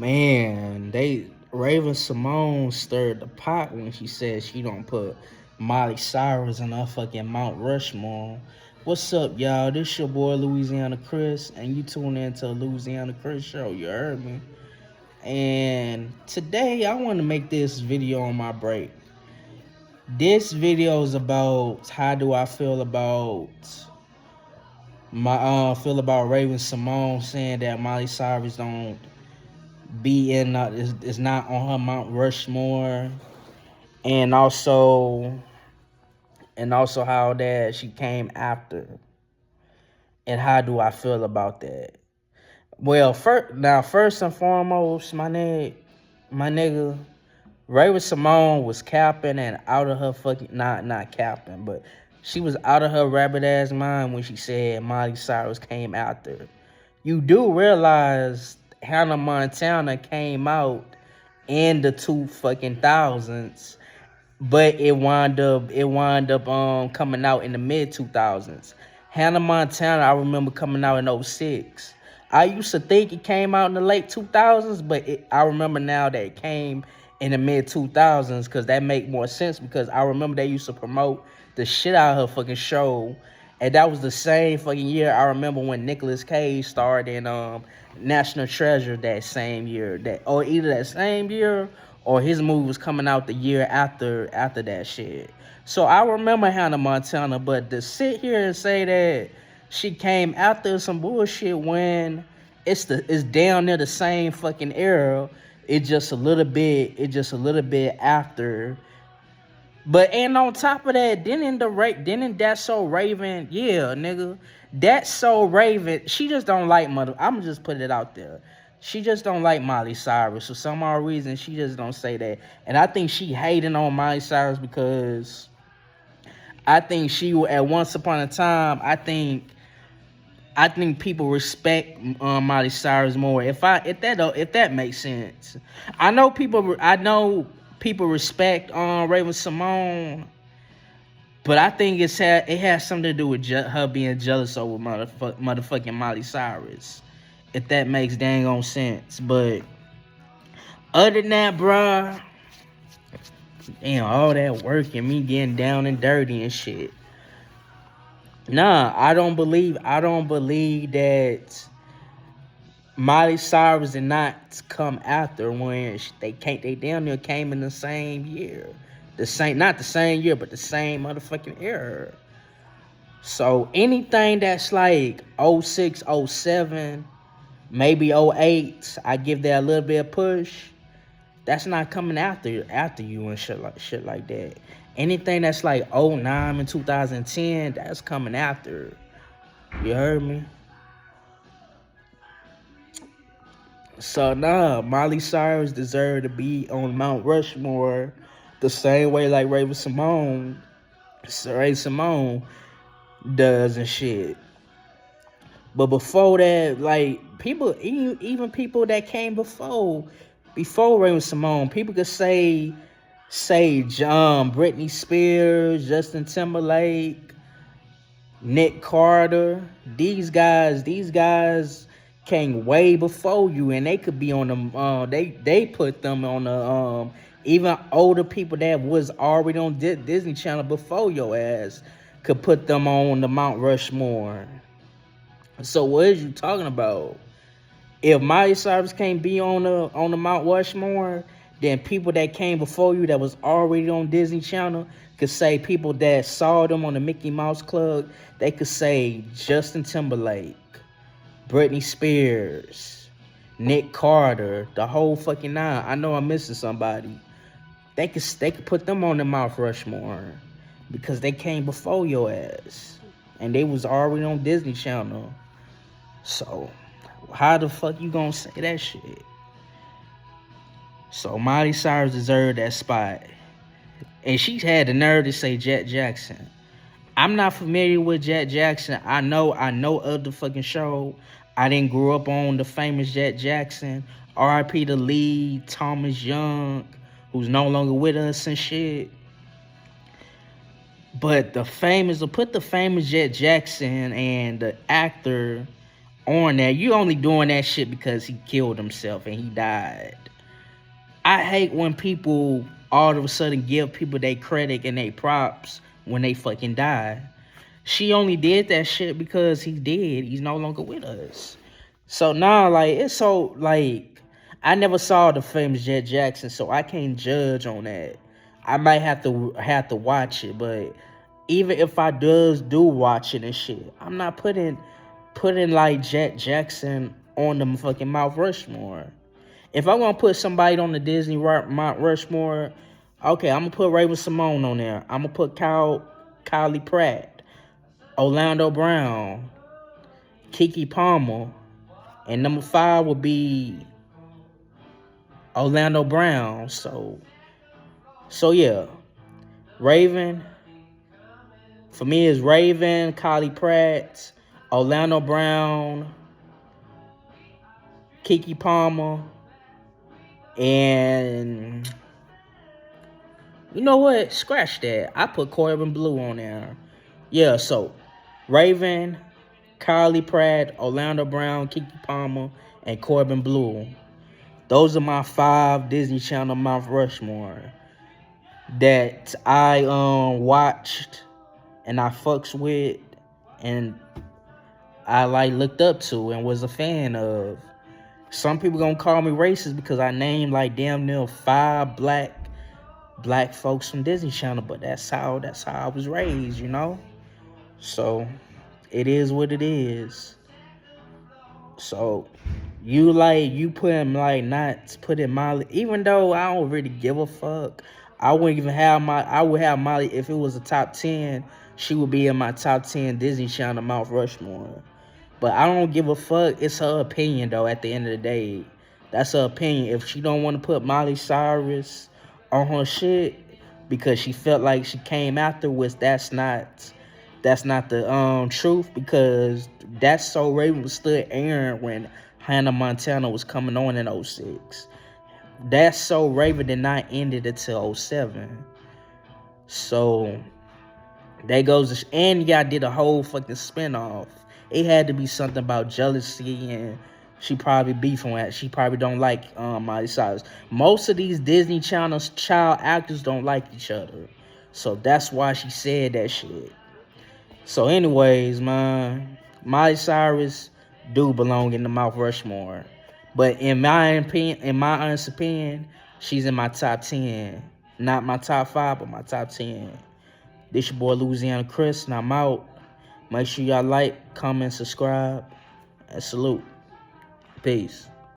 Man, Raven Simone stirred the pot when she said she don't put Miley Cyrus in her fucking Mount Rushmore. What's up, y'all? This your boy Louisiana Chris, and you tune in to Louisiana Chris show. You heard me. And today I want to make this video on my break. This video is about how do I feel about Raven Simone saying that Miley Cyrus don't be in is not on her Mount Rushmore, and also how that she came after, and how do I feel about that? Well, first and foremost, my nigga, Raven Simone was capping and out of her fucking not capping, but she was out of her rabbit ass mind when she said Miley Cyrus came after. You do realize Hannah Montana came out in the two fucking thousands, but it wound up coming out in the mid 2000s. Hannah Montana, I remember coming out in '06. I used to think it came out in the late 2000s, but I remember now that it came in the mid 2000s because that make more sense, because I remember they used to promote the shit out of her fucking show. And that was the same fucking year I remember when Nicolas Cage starred in National Treasure that same year. Or either that same year or his movie was coming out the year after that shit. So I remember Hannah Montana, but to sit here and say that she came after some bullshit when it's down near the same fucking era, it just a little bit after. But and on top of that, didn't That So Raven, yeah, nigga, That So Raven, she just don't like I'ma just put it out there. She just don't like Miley Cyrus. For some odd reason, she just don't say that. And I think she hating on Miley Cyrus because I think she at once upon a time, I think people respect Miley Cyrus more. If that makes sense, I know people respect Raven Simone, but I think it has something to do with her being jealous over motherfucking Miley Cyrus. If that makes dang on sense, but other than that, bruh, damn, all that work and me getting down and dirty and shit. Nah, I don't believe that Miley Cyrus did not come after when they damn near came in the same year. Not the same year, but the same motherfucking era. So anything that's like '06, '07, maybe '08, I give that a little bit of push. That's not coming after you and shit like that. Anything that's like '09 and 2010, that's coming after. You heard me? So nah, Miley Cyrus deserved to be on Mount Rushmore the same way like Raven Simone does and shit. But before that, like people, even people that came before Raven Simone, people could say John, Britney Spears, Justin Timberlake, Nick Carter. These guys came way before you, and they could be on the they put them on the even older people that was already on Disney Channel before your ass could put them on the Mount Rushmore. So what is you talking about? If Miley Cyrus can't be on the Mount Rushmore, then people that came before you that was already on Disney Channel could say, people that saw them on the Mickey Mouse Club, they could say Justin Timberlake, Britney Spears, Nick Carter, the whole fucking nine. I know I'm missing somebody. They could put them on the Mount Rushmore because they came before your ass and they was already on Disney Channel. So how the fuck you gonna say that shit? So Miley Cyrus deserved that spot. And she had the nerve to say Jet Jackson. I'm not familiar with Jet Jackson. I know of the fucking show. I didn't grow up on the famous Jet Jackson. R.I.P. the lead, Thomas Young, who's no longer with us and shit. But put the famous Jet Jackson and the actor on there. You only doing that shit because he killed himself and he died. I hate when people all of a sudden give people their credit and their props when they fucking die. She only did that shit because he did. He's no longer with us. So now, like, it's so like I never saw the famous Jet Jackson, so I can't judge on that. I might have to watch it, but even if I do watch it and shit, I'm not putting like Jet Jackson on the fucking Mount Rushmore. If I want to put somebody on the Disney Mount Rushmore, okay, I'm gonna put Raven Simone on there. I'm gonna put Kylie Pratt, Orlando Brown, Kiki Palmer, and number 5 would be Orlando Brown. So yeah, Raven. For me, is Raven, Kylie Pratt, Orlando Brown, Kiki Palmer, and you know what? Scratch that. I put Corbin Blue on there. Yeah, so Raven, Kylie Pratt, Orlando Brown, Kiki Palmer, and Corbin Blue. Those are my 5 Disney Channel Mount Rushmore that I watched and I fucks with and I like looked up to and was a fan of. Some people gonna call me racist because I named like damn near 5 black folks from Disney Channel, but that's how I was raised, you know. So it is what it is. So you putting like not putting Miley, even though I don't really give a fuck. I wouldn't even have I would have Miley if it was a top 10. She would be in my top 10 Disney Channel Mount Rushmore. But I don't give a fuck. It's her opinion though. At the end of the day, that's her opinion. If she don't want to put Miley Cyrus on her shit because she felt like she came afterwards, that's not the truth, because that's So Raven was still airing when Hannah Montana was coming on in 06. That's So Raven did not end it until 07. So that goes, and y'all did a whole fucking spinoff. It had to be something about jealousy, and she probably beefing with. She probably don't like Miley Cyrus. Most of these Disney Channel's child actors don't like each other, so that's why she said that shit. So, anyways, man, Miley Cyrus do belong in the Mount Rushmore, but in my honest opinion, she's in my top 10, not my top 5, but my top 10. This your boy Louisiana Chris, and I'm out. Make sure y'all like, comment, subscribe, and salute. Peace.